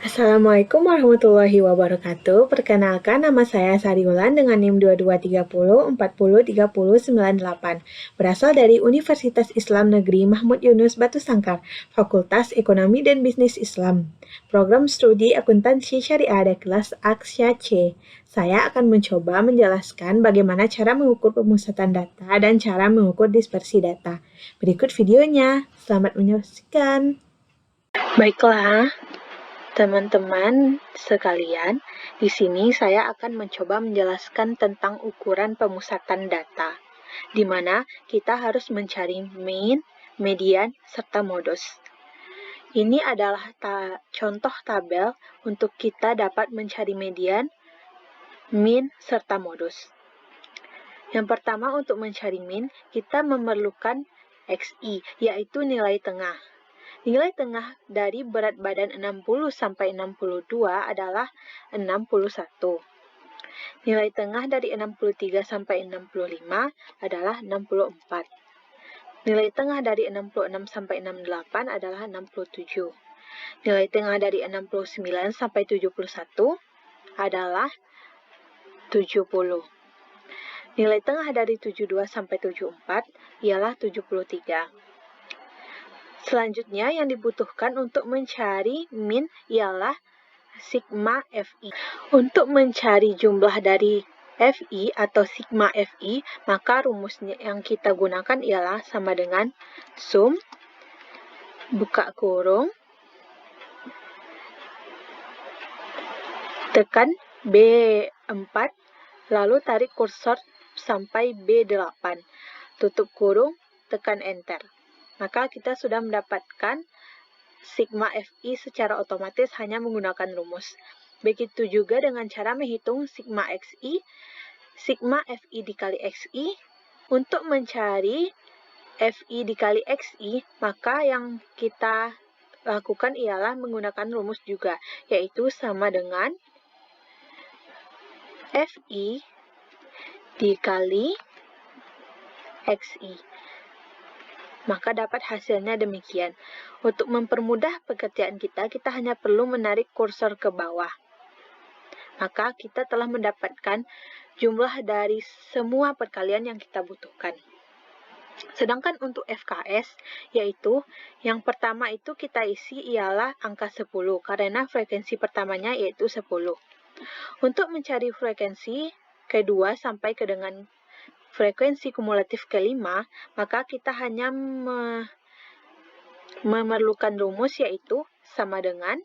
Assalamualaikum warahmatullahi wabarakatuh. Perkenalkan, nama saya Sariulan dengan NIM 2230403098. Berasal dari Universitas Islam Negeri Mahmud Yunus Batu Sangkar, Fakultas Ekonomi dan Bisnis Islam. Program studi akuntansi syariah dari kelas Aksya C. Saya akan mencoba menjelaskan bagaimana cara mengukur pemusatan data dan cara mengukur dispersi data. Berikut videonya. Selamat menyaksikan. Baiklah, teman-teman sekalian, di sini saya akan mencoba menjelaskan tentang ukuran pemusatan data, di mana kita harus mencari mean, median, serta modus. Ini adalah contoh tabel untuk kita dapat mencari median, mean, serta modus. Yang pertama, untuk mencari mean, kita memerlukan XI, yaitu nilai tengah. Nilai tengah dari berat badan 60 sampai 62 adalah 61. Nilai tengah dari 63 sampai 65 adalah 64. Nilai tengah dari 66 sampai 68 adalah 67. Nilai tengah dari 69 sampai 71 adalah 70. Nilai tengah dari 72 sampai 74 ialah 73. Selanjutnya, yang dibutuhkan untuk mencari mean ialah sigma FI. Untuk mencari jumlah dari FI atau sigma FI, maka rumusnya yang kita gunakan ialah sama dengan sum, buka kurung, tekan B4, lalu tarik kursor sampai B8, tutup kurung, tekan enter. Maka kita sudah mendapatkan sigma FI secara otomatis hanya menggunakan rumus. Begitu juga dengan cara menghitung sigma XI, sigma FI dikali XI. Untuk mencari FI dikali XI, maka yang kita lakukan ialah menggunakan rumus juga, yaitu sama dengan FI dikali XI. Maka dapat hasilnya demikian. Untuk mempermudah pekerjaan kita hanya perlu menarik kursor ke bawah. Maka kita telah mendapatkan jumlah dari semua perkalian yang kita butuhkan. Sedangkan untuk FKS, yaitu yang pertama itu kita isi ialah angka 10, karena frekuensi pertamanya yaitu 10. Untuk mencari frekuensi kedua sampai ke dengan frekuensi kumulatif kelima, maka kita hanya memerlukan rumus yaitu sama dengan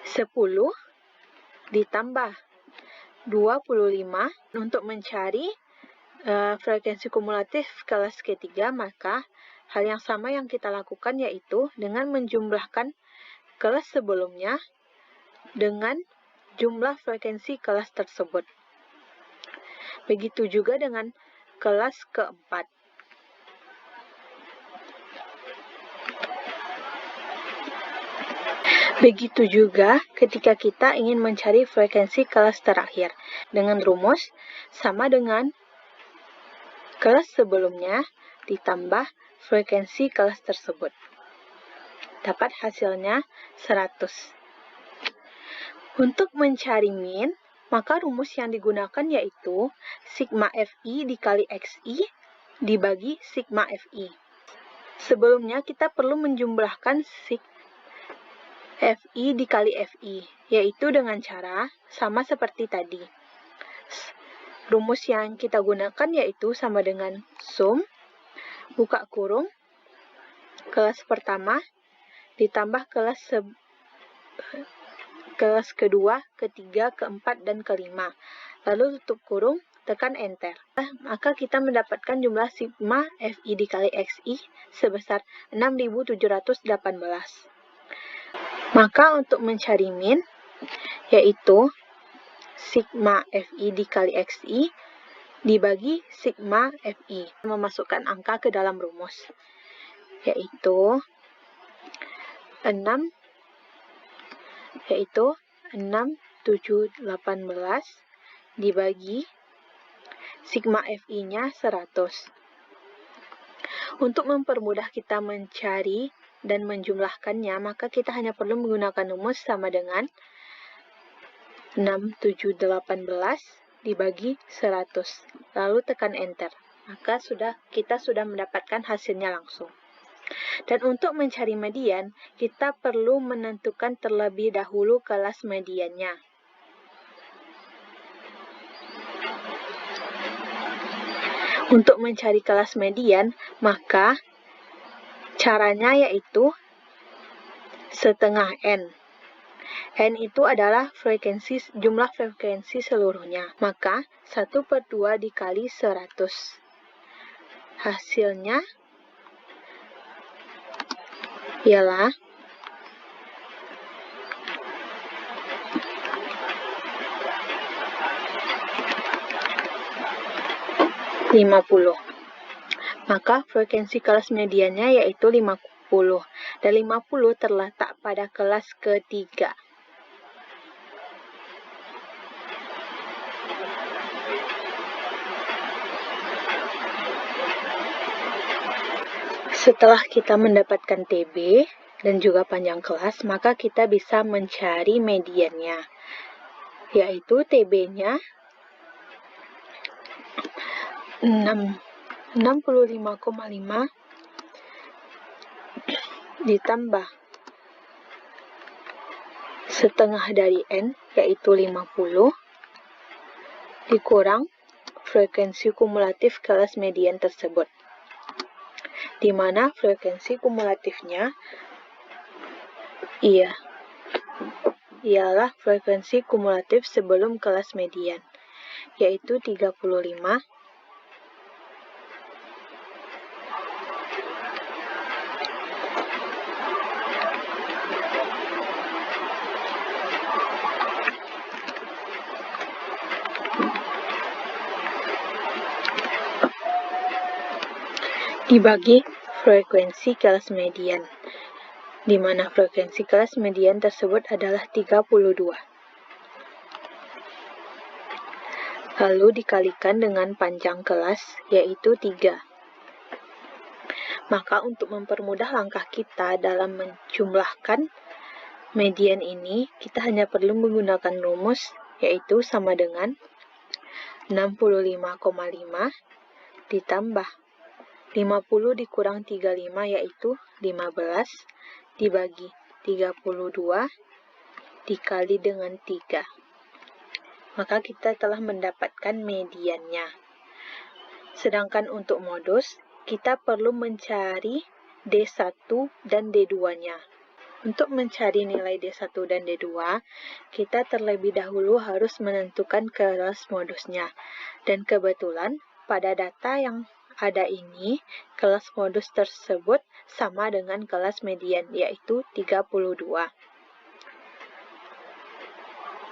10 ditambah 25 untuk mencari frekuensi kumulatif kelas ketiga. Maka hal yang sama yang kita lakukan yaitu dengan menjumlahkan kelas sebelumnya dengan jumlah frekuensi kelas tersebut. Begitu juga dengan kelas keempat. Begitu juga ketika kita ingin mencari frekuensi kelas terakhir dengan rumus sama dengan kelas sebelumnya ditambah frekuensi kelas tersebut. Dapat hasilnya 100. Untuk mencari mean, maka rumus yang digunakan yaitu sigma FI dikali XI dibagi sigma FI. Sebelumnya kita perlu menjumlahkan FI dikali FI, yaitu dengan cara sama seperti tadi. Rumus yang kita gunakan yaitu sama dengan sum, buka kurung, kelas pertama, ditambah kelas kedua, ketiga, keempat, dan kelima. Lalu tutup kurung, tekan enter. Maka kita mendapatkan jumlah sigma FI dikali XI sebesar 6.718. Maka untuk mencari mean, yaitu sigma FI dikali XI dibagi sigma FI. Memasukkan angka ke dalam rumus, yaitu 6.718 dibagi sigma FI-nya 100. Untuk mempermudah kita mencari dan menjumlahkannya, maka kita hanya perlu menggunakan rumus sama dengan 6, 7, 18 dibagi 100. Lalu tekan enter. Maka kita sudah mendapatkan hasilnya langsung. Dan untuk mencari median, kita perlu menentukan terlebih dahulu kelas mediannya. Untuk mencari kelas median, maka caranya yaitu setengah N. N itu adalah jumlah frekuensi seluruhnya. Maka 1/2 dikali 100. Hasilnya ialah 50. Maka frekuensi kelas mediannya yaitu 50. Dan 50 terletak pada kelas ketiga. Setelah kita mendapatkan TB dan juga panjang kelas, maka kita bisa mencari mediannya, yaitu TB-nya 65,5 ditambah setengah dari N, yaitu 50, dikurang frekuensi kumulatif kelas median tersebut, di mana frekuensi kumulatifnya ialah frekuensi kumulatif sebelum kelas median, yaitu 35 dibagi frekuensi kelas median, di mana frekuensi kelas median tersebut adalah 32. Lalu dikalikan dengan panjang kelas, yaitu 3. Maka untuk mempermudah langkah kita dalam menjumlahkan median ini, kita hanya perlu menggunakan rumus, yaitu sama dengan 65,5 ditambah 50 dikurang 35, yaitu 15, dibagi 32 dikali dengan 3. Maka kita telah mendapatkan mediannya. Sedangkan untuk modus, kita perlu mencari D1 dan D2-nya. Untuk mencari nilai D1 dan D2, kita terlebih dahulu harus menentukan kelas modusnya. Dan kebetulan, pada data yang ada ini, kelas modus tersebut sama dengan kelas median, yaitu 32.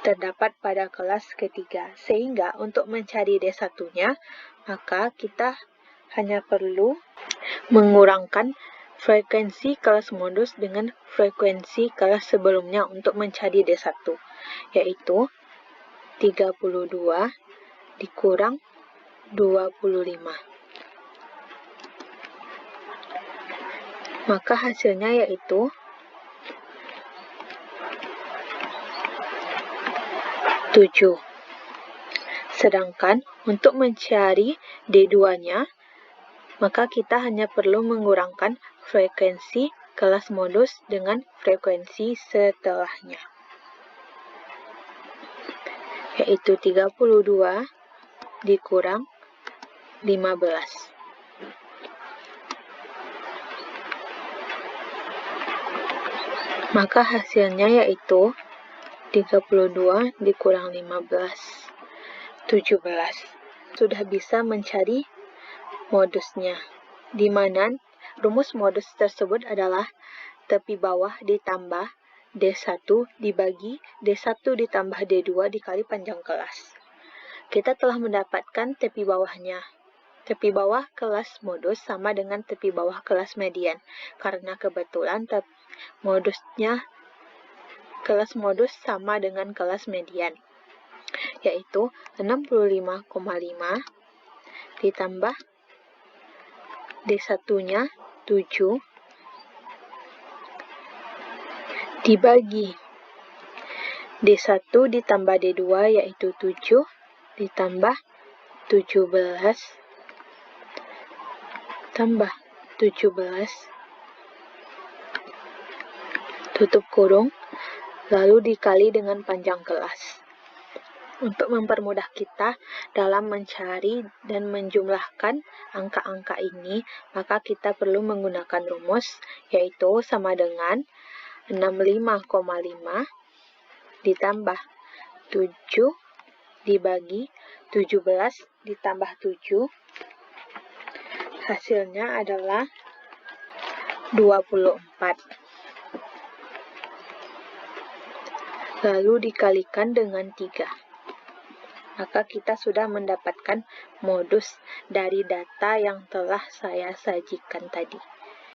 Terdapat pada kelas ketiga. Sehingga untuk mencari D1-nya, maka kita hanya perlu mengurangkan frekuensi kelas modus dengan frekuensi kelas sebelumnya untuk mencari D1, yaitu 32 dikurang 25. Maka hasilnya yaitu 7. Sedangkan untuk mencari D2-nya, maka kita hanya perlu mengurangkan frekuensi kelas modus dengan frekuensi setelahnya, yaitu 32 dikurang 15. Maka hasilnya yaitu 32 dikurang 15, 17. Sudah bisa mencari modusnya, di mana rumus modus tersebut adalah tepi bawah ditambah D1 dibagi D1 ditambah D2 dikali panjang kelas. Kita telah mendapatkan tepi bawahnya. Tepi bawah kelas modus sama dengan tepi bawah kelas median, karena kebetulan kelas modus sama dengan kelas median, yaitu 65,5 ditambah D1-nya 7 Dibagi. D1 ditambah D2 yaitu 7 ditambah 17 tambah 17 tutup kurung, lalu dikali dengan panjang kelas. Untuk mempermudah kita dalam mencari dan menjumlahkan angka-angka ini, maka kita perlu menggunakan rumus, yaitu sama dengan 65,5 ditambah 7 dibagi 17 ditambah 7, hasilnya adalah 24. Lalu dikalikan dengan 3. Maka kita sudah mendapatkan modus dari data yang telah saya sajikan tadi.